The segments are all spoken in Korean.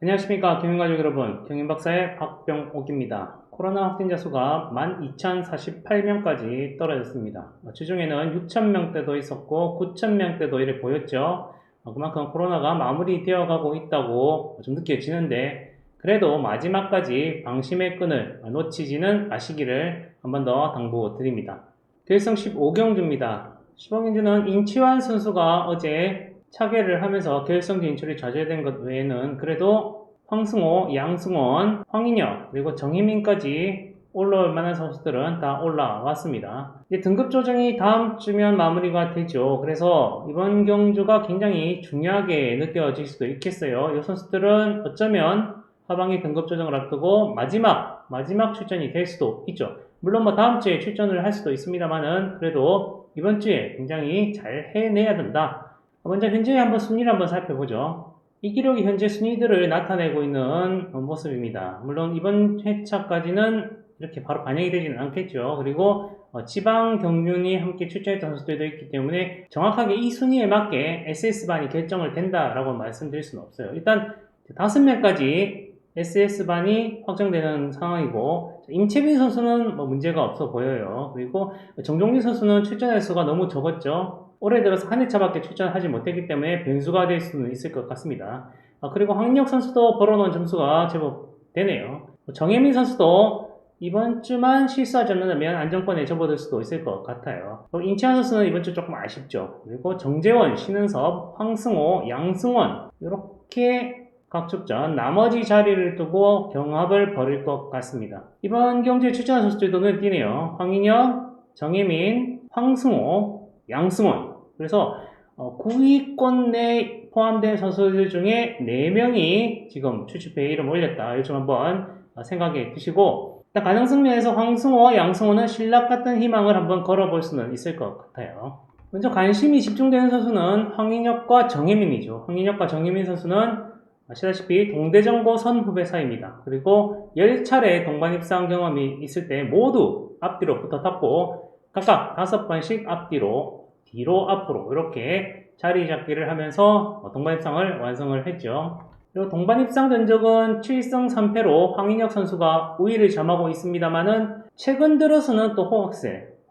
안녕하십니까 경영가족 여러분, 경영박사의 박병옥입니다. 코로나 확진자 수가 12,048명까지 떨어졌습니다. 주중에는 6,000명대도 있었고 9,000명대도 이래 보였죠. 그만큼 코로나가 마무리되어 가고 있다고 좀 느껴지는데, 그래도 마지막까지 방심의 끈을 놓치지는 마시기를 한 번 더 당부드립니다. 결승 15경주입니다. 15경주는 인치환 선수가 어제 차계를 하면서 결승 진출이 좌절된 것 외에는 그래도 황승호, 양승원, 황인혁, 그리고 정혜민까지 올라올 만한 선수들은 다 올라왔습니다. 이제 등급 조정이 다음 주면 마무리가 되죠. 그래서 이번 경주가 굉장히 중요하게 느껴질 수도 있겠어요. 이 선수들은 어쩌면 하반기 등급 조정을 앞두고 마지막 출전이 될 수도 있죠. 물론 다음 주에 출전을 할 수도 있습니다만은 그래도 이번 주에 굉장히 잘 해내야 된다. 먼저 현재 한번 순위를 한번 살펴보죠. 이 기록이 현재 순위들을 나타내고 있는 모습입니다. 물론 이번 회차까지는 이렇게 바로 반영이 되지는 않겠죠. 그리고 지방 경륜이 함께 출전했던 선수들도 있기 때문에 정확하게 이 순위에 맞게 SS반이 결정을 된다라고 말씀드릴 수는 없어요. 일단 5명까지 SS반이 확정되는 상황이고, 임채빈 선수는 문제가 없어 보여요. 그리고 정종민 선수는 출전 횟수가 너무 적었죠. 올해 들어서 한 회차밖에 출전하지 못했기 때문에 변수가 될 수는 있을 것 같습니다. 그리고 황인혁 선수도 벌어놓은 점수가 제법 되네요. 정혜민 선수도 이번 주만 실수하지 않는다면 안정권에 접어들 수도 있을 것 같아요. 인치환 선수는 이번 주 조금 아쉽죠. 그리고 정재원, 신은섭, 황승호, 양승원 이렇게 각 축전 나머지 자리를 두고 경합을 벌일 것 같습니다. 이번 경주에 출전한 선수들도 눈에 띄네요. 황인혁, 정혜민, 황승호, 양승원. 그래서 9위권 내에 포함된 선수들 중에 4명이 지금 추측배에 이름 올렸다. 이거 좀 한번 생각해 두시고, 일단 가능성 면에서 황승호, 양승호는 신락 같은 희망을 한번 걸어볼 수는 있을 것 같아요. 먼저 관심이 집중되는 선수는 황인혁과 정혜민이죠. 황인혁과 정혜민 선수는 아시다시피 동대전고 선후배 사이입니다. 그리고 10차례 동반 입상 경험이 있을 때 모두 앞뒤로 붙어 탔고, 각각 5번씩 앞뒤로, 뒤로, 앞으로 이렇게 자리 잡기를 하면서 동반 입상을 완성을 했죠. 그리고 동반 입상 전적은 7승 3패로 황인혁 선수가 우위를 점하고 있습니다만은 최근 들어서는 또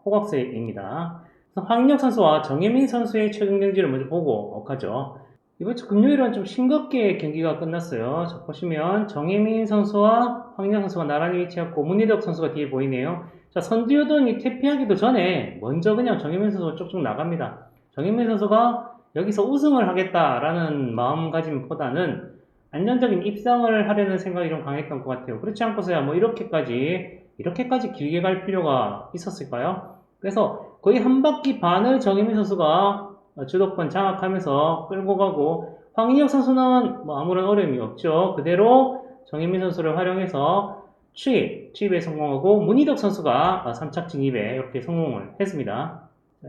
호각세입니다. 황인혁 선수와 정혜민 선수의 최근 경기를 먼저 보고 가죠. 이번 주 금요일은 좀 싱겁게 경기가 끝났어요. 자, 보시면 정혜민 선수와 황인혁 선수가 나란히 위치했고 문희덕 선수가 뒤에 보이네요. 자, 선두요돈이 퇴피하기도 전에 먼저 그냥 정혜민 선수가 쭉쭉 나갑니다. 정혜민 선수가 여기서 우승을 하겠다라는 마음가짐보다는 안정적인 입상을 하려는 생각이 좀 강했던 것 같아요. 그렇지 않고서야 이렇게까지 길게 갈 필요가 있었을까요? 그래서 거의 한 바퀴 반을 정혜민 선수가 주도권 장악하면서 끌고 가고, 황인혁 선수는 아무런 어려움이 없죠. 그대로 정혜민 선수를 활용해서 추입에 성공하고 문희덕 선수가 3착 진입에 이렇게 성공을 했습니다.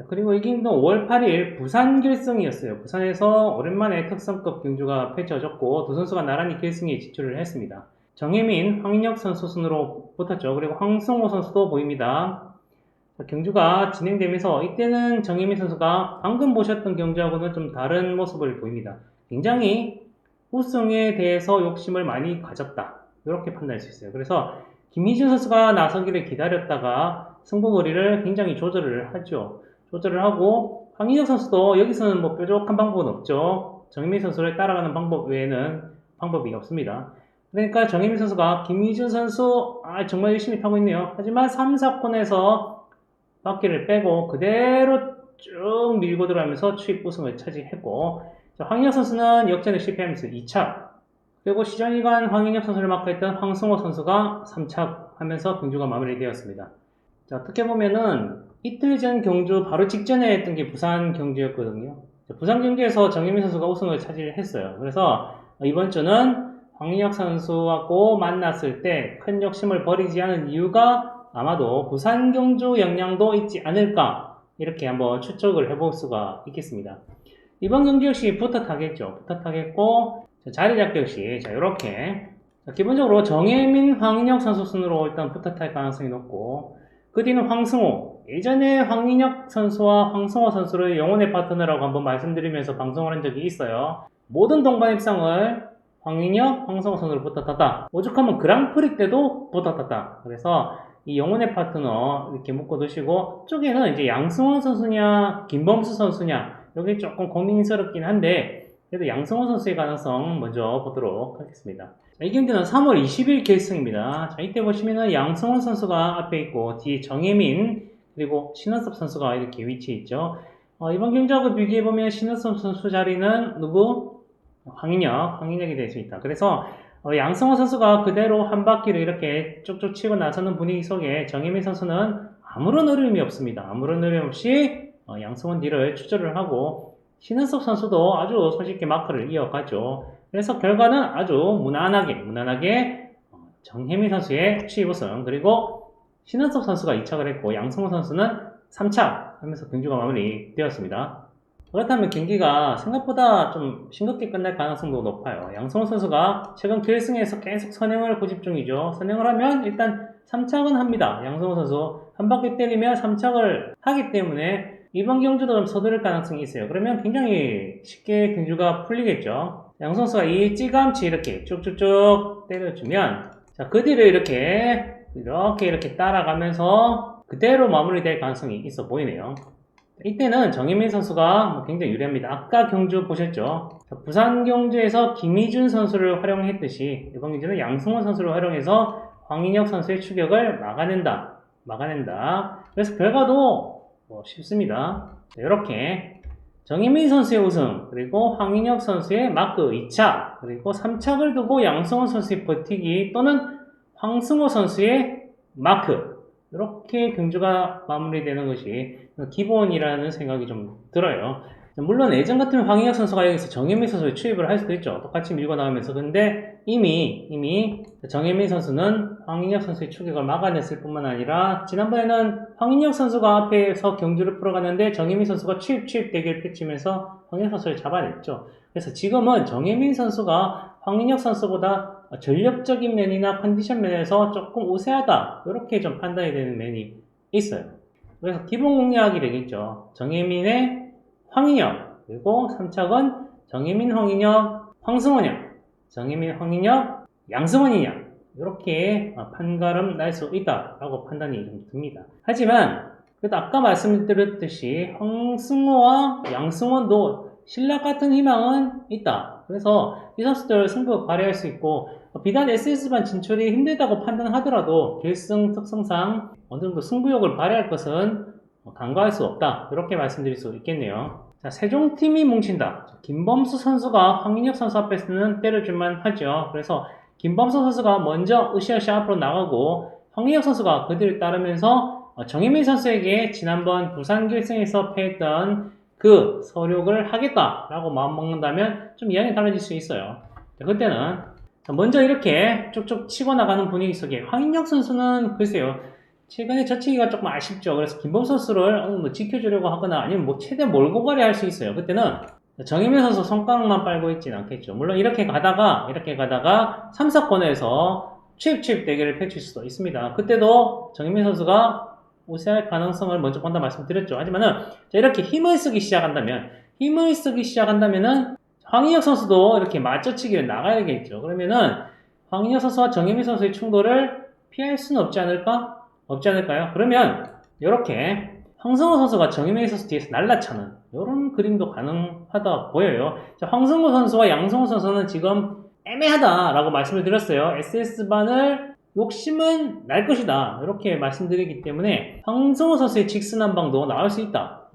그리고 이 경기는 5월 8일 부산 결승이었어요. 부산에서 오랜만에 특성급 경주가 펼쳐졌고 두 선수가 나란히 결승에 진출을 했습니다. 정혜민, 황인혁 선수 순으로 붙었죠. 그리고 황승호 선수도 보입니다. 경주가 진행되면서 이때는 정혜민 선수가 방금 보셨던 경주하고는 좀 다른 모습을 보입니다. 굉장히 우승에 대해서 욕심을 많이 가졌다, 이렇게 판단할 수 있어요. 그래서 김희준 선수가 나서기를 기다렸다가 승부거리를 굉장히 조절을 하죠. 조절을 하고 황인혁 선수도 여기서는 뾰족한 방법은 없죠. 정혜민 선수를 따라가는 방법 외에는 방법이 없습니다. 그러니까 정혜민 선수가 김희준 선수 정말 열심히 타고 있네요. 하지만 3, 4콘에서 바퀴를 빼고 그대로 쭉 밀고 들어가면서 추입 우승을 차지했고, 황인혁 선수는 역전에 실패하면서 2착, 그리고 시전이관 황인혁 선수를 마크했던 황승호 선수가 3착 하면서 경주가 마무리되었습니다. 자, 어떻게 보면은 이틀 전 경주 바로 직전에 했던 게 부산 경주였거든요. 부산 경주에서 정혜민 선수가 우승을 차지했어요. 그래서 이번 주는 황인혁 선수하고 만났을 때 큰 욕심을 버리지 않은 이유가 아마도 부산 경주 영향도 있지 않을까, 이렇게 한번 추측을 해볼 수가 있겠습니다. 이번 경주 역시 붙어 타겠죠. 붙어 타겠고, 자리 잡기 역시 이렇게 기본적으로 정혜민, 황인혁 선수 순으로 일단 붙어 탈 가능성이 높고, 그 뒤는 황승호. 예전에 황인혁 선수와 황승호 선수를 영혼의 파트너라고 한번 말씀드리면서 방송을 한 적이 있어요. 모든 동반 입상을 황인혁, 황성호 선수를 붙었다. 오죽하면 그랑프리 때도 붙었다. 그래서 이 영혼의 파트너 이렇게 묶어두시고, 쪽에는 이제 양승원 선수냐 김범수 선수냐 여기 조금 고민스럽긴 한데, 그래도 양승원 선수의 가능성 먼저 보도록 하겠습니다. 자, 이 경기는 3월 20일 결승입니다. 자, 이때 보시면은 양승원 선수가 앞에 있고 뒤에 정혜민 그리고 신원섭 선수가 이렇게 위치해 있죠. 이번 경기하고 비교해보면 신원섭 선수 자리는 누구? 황인혁이 될 수 있다. 그래서 양승원 선수가 그대로 한 바퀴를 이렇게 쭉쭉 치고 나서는 분위기 속에 정혜민 선수는 아무런 어려움이 없습니다. 아무런 어려움 없이 양승원 뒤를 추절을 하고, 신은섭 선수도 아주 손쉽게 마크를 이어가죠. 그래서 결과는 아주 무난하게 정혜민 선수의 추입 우승, 그리고 신은섭 선수가 2착을 했고 양승원 선수는 3착 하면서 경주가 마무리되었습니다. 그렇다면 경기가 생각보다 좀 싱겁게 끝날 가능성도 높아요. 양승원 선수가 최근 결승에서 계속 선행을 고집 중이죠. 선행을 하면 일단 3착은 합니다. 양승원 선수 한 바퀴 때리면 3착을 하기 때문에 이번 경주도 좀 서두를 가능성이 있어요. 그러면 굉장히 쉽게 경주가 풀리겠죠. 양승원 선수가 일찌감치 이렇게 쭉쭉쭉 때려주면, 자, 그 뒤를 이렇게 따라가면서 그대로 마무리될 가능성이 있어 보이네요. 이때는 정혜민 선수가 굉장히 유리합니다. 아까 경주 보셨죠? 부산 경주에서 김희준 선수를 활용했듯이 이번 경주는 양승원 선수를 활용해서 황인혁 선수의 추격을 막아낸다. 그래서 결과도 쉽습니다. 이렇게 정혜민 선수의 우승, 그리고 황인혁 선수의 마크 2착, 그리고 3착을 두고 양승원 선수의 버티기 또는 황승호 선수의 마크, 이렇게 경주가 마무리되는 것이 기본이라는 생각이 좀 들어요. 물론 예전 같으면 황인혁 선수가 여기서 정혜민 선수의 추입을 할 수도 있죠. 똑같이 밀고 나가면서. 근데 이미 정혜민 선수는 황인혁 선수의 추격을 막아냈을 뿐만 아니라, 지난번에는 황인혁 선수가 앞에서 경주를 풀어가는데 정혜민 선수가 추입 대결을 펼치면서 황인혁 선수를 잡아냈죠. 그래서 지금은 정혜민 선수가 황인혁 선수보다 전력적인 면이나 컨디션 면에서 조금 우세하다, 이렇게 좀 판단이 되는 면이 있어요. 그래서 기본 공략이 되겠죠. 정혜민의 황인혁, 그리고 3착은 정혜민, 황인혁, 황승원이냐, 정혜민, 황인혁, 양승원이냐, 이렇게 판가름 날 수 있다라고 판단이 좀 듭니다. 하지만 그래도 아까 말씀드렸듯이 황승호와 양승원도 신락 같은 희망은 있다. 그래서 이 선수들 승부 발휘할 수 있고, 비단 SS반 진출이 힘들다고 판단하더라도 결승 특성상 어느 정도 승부욕을 발휘할 것은 간과할 수 없다, 이렇게 말씀드릴 수 있겠네요. 자, 세종팀이 뭉친다. 김범수 선수가 황인혁 선수 앞에서는 때려줄만 하죠. 그래서 김범수 선수가 먼저 으쌰으쌰 앞으로 나가고, 황인혁 선수가 그 뒤를 따르면서 정혜민 선수에게 지난번 부산 결승에서 패했던 그 서력을 하겠다라고 마음먹는다면 좀 이야기가 달라질 수 있어요. 자, 그때는 먼저 이렇게 쭉쭉 치고 나가는 분위기 속에 황인혁 선수는 글쎄요, 최근에 젖히기가 조금 아쉽죠. 그래서 김범수 선수를 지켜주려고 하거나 아니면 최대한 몰고 가려 할 수 있어요. 그때는 정혜민 선수 손가락만 빨고 있진 않겠죠. 물론 이렇게 가다가 3, 4권에서 추입 대결을 펼칠 수도 있습니다. 그때도 정혜민 선수가 우세할 가능성을 먼저 본다 말씀드렸죠. 하지만은 이렇게 힘을 쓰기 시작한다면은 황인혁 선수도 이렇게 맞춰치기를 나가야겠죠. 그러면은 황인혁 선수와 정혜민 선수의 충돌을 피할 수는 없지 않을까요? 그러면 이렇게 황승호 선수가 정혜민 선수 뒤에서 날라차는 이런 그림도 가능하다 보여요. 자, 황승호 선수와 양승호 선수는 지금 애매하다라고 말씀을 드렸어요. SS반을 욕심은 날 것이다, 이렇게 말씀드리기 때문에 황승호 선수의 직선 한 방도 나올 수 있다,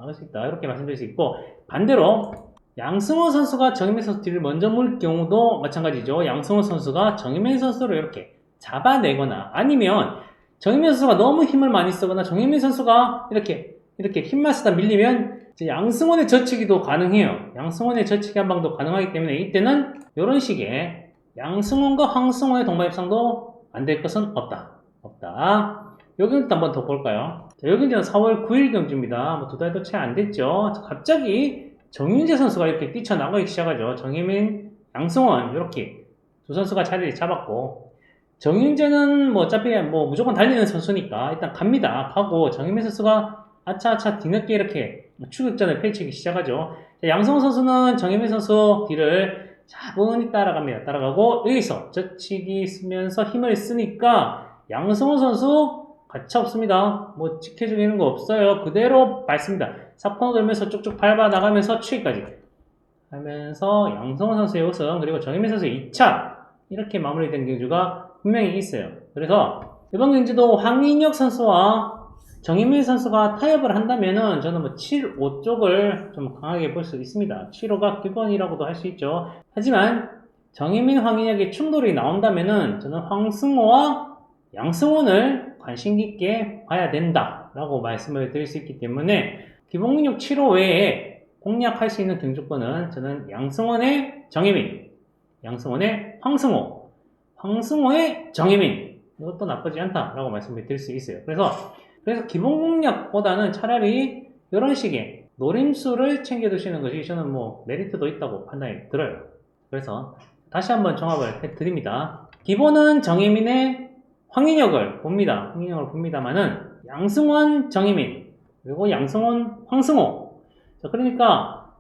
이렇게 말씀드릴 수 있고, 반대로 양승호 선수가 정혜민 선수 뒤를 먼저 물 경우도 마찬가지죠. 양승호 선수가 정혜민 선수를 이렇게 잡아내거나, 아니면 정혜민 선수가 너무 힘을 많이 쓰거나 정혜민 선수가 이렇게 힘만 쓰다 밀리면 양승원의 젖히기도 가능해요. 양승원의 젖히기 한 방도 가능하기 때문에 이때는 이런 식의 양승원과 황승원의 동반협상도 안 될 것은 없다. 요 경기도 한번 더 볼까요? 자, 요 경기는 4월 9일 경기입니다. 2달도 채 안 됐죠. 자, 갑자기 정윤재 선수가 이렇게 뛰쳐나가기 시작하죠. 정혜민, 양승원 이렇게 두 선수가 자리를 잡았고, 정윤재는 어차피 무조건 달리는 선수니까 일단 갑니다. 하고 정혜민 선수가 아차아차 뒤늦게 이렇게 추격전을 펼치기 시작하죠. 자, 양승원 선수는 정혜민 선수 뒤를 차분히 따라갑니다. 따라가고 여기서 젖히기 쓰면서 힘을 쓰니까 양승호 선수 가차 없습니다. 뭐 지켜주기는 거 없어요. 그대로 밟습니다. 사코너 돌면서 쭉쭉 밟아 나가면서 추위까지 하면서 양승호 선수의 우승, 그리고 정혜민 선수의 2차 이렇게 마무리된 경주가 분명히 있어요. 그래서 이번 경주도 황인혁 선수와 정혜민 선수가 타협을 한다면은 저는 뭐 7-5 쪽을 좀 강하게 볼 수 있습니다. 7-5가 기본이라고도 할 수 있죠. 하지만 정혜민, 황인혁의 충돌이 나온다면은 저는 황승호와 양승원을 관심 깊게 봐야 된다라고 말씀을 드릴 수 있기 때문에 기본근육 7-5 외에 공략할 수 있는 경주권은 저는 양승원의 정혜민, 양승원의 황승호, 황승호의 정혜민, 이것도 나쁘지 않다라고 말씀을 드릴 수 있어요. 그래서 기본 공략보다는 차라리 이런 식의 노림수를 챙겨두시는 것이 저는 뭐 메리트도 있다고 판단이 들어요. 그래서 다시 한번 종합을 해드립니다. 기본은 정혜민의 황인혁을 봅니다. 황인혁을 봅니다만은 양승원, 정혜민, 그리고 양승원, 황승호. 자, 그러니까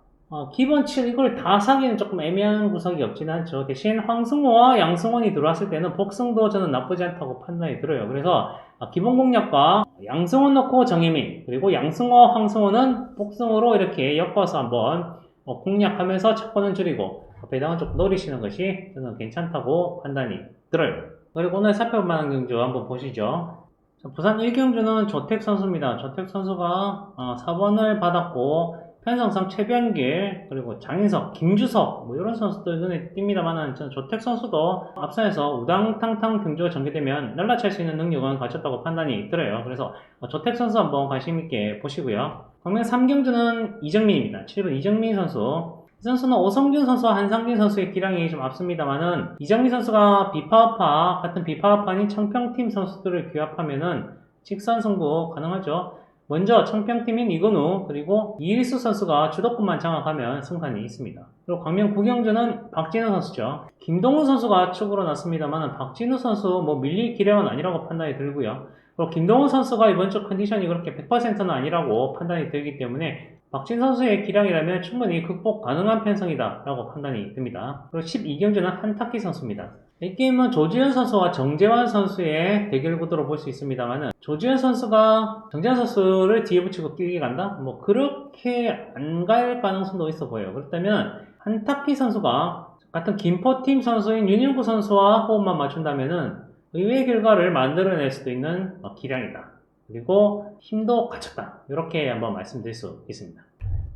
기본 7 이걸 다 사기는 조금 애매한 구석이 없진 않죠. 대신 황승호와 양승원이 들어왔을 때는 복승도 저는 나쁘지 않다고 판단이 들어요. 그래서 기본 공략과 양승원 넣고 정혜민, 그리고 양승호와 황승호는 복승으로 이렇게 엮어서 한번 공략하면서 착권은 줄이고 배당은 조금 노리시는 것이 저는 괜찮다고 판단이 들어요. 그리고 오늘 살펴볼 만한 경주 한번 보시죠. 부산 1경주는 조택 선수입니다. 조택 선수가 4번을 받았고 편성상 최변길, 그리고 장인석, 김주석 뭐 이런 선수들 눈에 띕니다만은 저는 조택 선수도 앞선에서 우당탕탕 경주가 전개되면 날라찰 수 있는 능력은 갖췄다고 판단이 들어요. 그래서 조택 선수 한번 관심 있게 보시고요. 광명 3경주는 이정민입니다. 7번 이정민 선수. 이 선수는 오성균 선수와 한상진 선수의 기량이 좀 앞섭니다만은 이정민 선수가 비파업파 같은 비파업파 아닌 청평팀 선수들을 규합하면은 직선 승부 가능하죠. 먼저 청평팀인 이건우, 그리고 이일수 선수가 주도권만 장악하면 승산이 있습니다. 그리고 광명 9경주는 박진우 선수죠. 김동훈 선수가 축으로 났습니다만 박진우 선수 뭐 밀릴 기량은 아니라고 판단이 들고요. 그리고 김동훈 선수가 이번 주 컨디션이 그렇게 100%는 아니라고 판단이 들기 때문에 박진 선수의 기량이라면 충분히 극복 가능한 편성이다 라고 판단이 듭니다. 그리고 12경주는 한탁기 선수입니다. 이 게임은 조지현 선수와 정재환 선수의 대결 구도로 볼 수 있습니다만은 조지현 선수가 정재환 선수를 뒤에 붙이고 끼게 간다? 뭐 그렇게 안 갈 가능성도 있어 보여요. 그렇다면 한탁기 선수가 같은 김포팀 선수인 윤영구 선수와 호흡만 맞춘다면은 의외의 결과를 만들어낼 수도 있는 기량이다. 그리고 힘도 갖췄다. 이렇게 한번 말씀드릴 수 있습니다.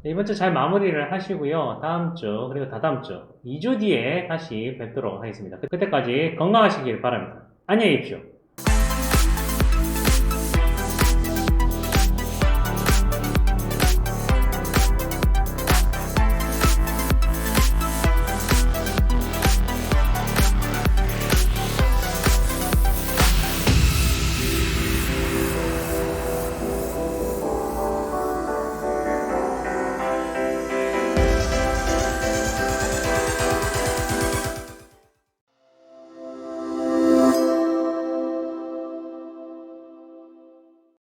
이번 주 잘 마무리를 하시고요. 다음 주 그리고 다다음 주 2주 뒤에 다시 뵙도록 하겠습니다. 그때까지 건강하시길 바랍니다. 안녕히 계십시오.